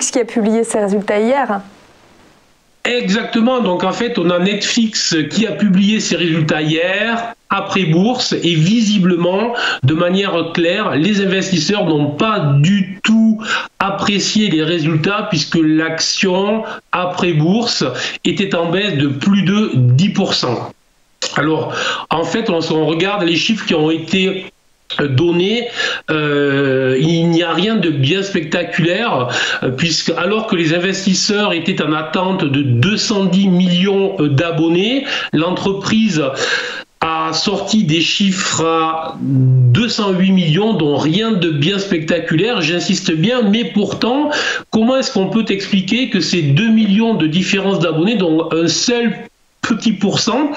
Netflix qui a publié ses résultats hier. Exactement, donc en fait on a Netflix qui a publié ses résultats hier, après bourse, et visiblement, de manière claire, les investisseurs n'ont pas du tout apprécié les résultats puisque l'action après bourse était en baisse de plus de 10%. Alors en fait on regarde les chiffres qui ont été données, il n'y a rien de bien spectaculaire puisque alors que les investisseurs étaient en attente de 210 millions d'abonnés, l'entreprise a sorti des chiffres à 208 millions, dont rien de bien spectaculaire, j'insiste bien, mais pourtant, comment est-ce qu'on peut expliquer que ces 2 millions de différence d'abonnés, dont un seul petit pourcent,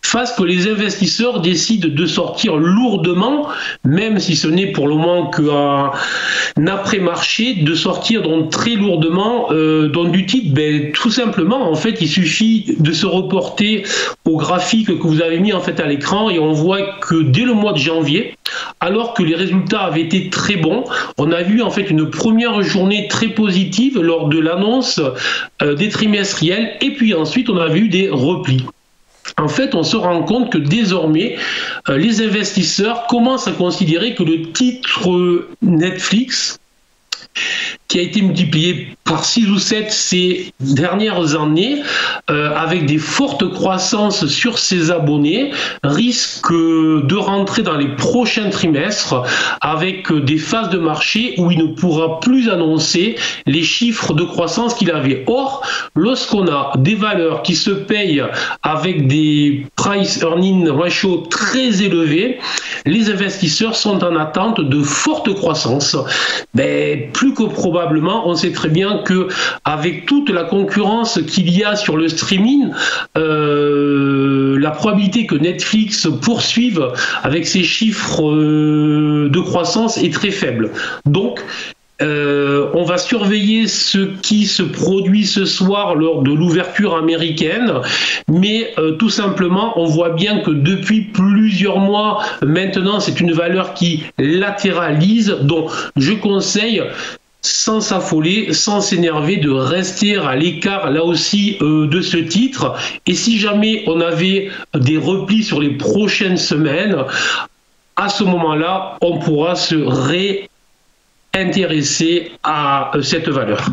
fasse que les investisseurs décident de sortir lourdement, même si ce n'est pour le moment qu'un après-marché, de sortir donc très lourdement donc du type, tout simplement, en fait, il suffit de se reporter au graphique que vous avez mis en fait à l'écran et on voit que dès le mois de janvier, alors que les résultats avaient été très bons, on a vu en fait une première journée très positive lors de l'annonce des trimestriels et puis ensuite on a vu des replis. En fait, on se rend compte que désormais, les investisseurs commencent à considérer que le titre Netflix, qui a été multiplié par 6 ou 7 ces dernières années, avec des fortes croissances sur ses abonnés, risque de rentrer dans les prochains trimestres avec des phases de marché où il ne pourra plus annoncer les chiffres de croissance qu'il avait. Or, lorsqu'on a des valeurs qui se payent avec des price earning ratio très élevés, les investisseurs sont en attente de fortes croissances. Plus que probablement, on sait très bien que avec toute la concurrence qu'il y a sur le streaming, la probabilité que Netflix poursuive avec ses chiffres de croissance est très faible. Donc, on va surveiller ce qui se produit ce soir lors de l'ouverture américaine, mais tout simplement, on voit bien que depuis plusieurs mois, maintenant, c'est une valeur qui latéralise. Donc, je conseille, sans s'affoler, sans s'énerver, de rester à l'écart là aussi de ce titre. Et si jamais on avait des replis sur les prochaines semaines, à ce moment-là, on pourra se réintéresser à cette valeur.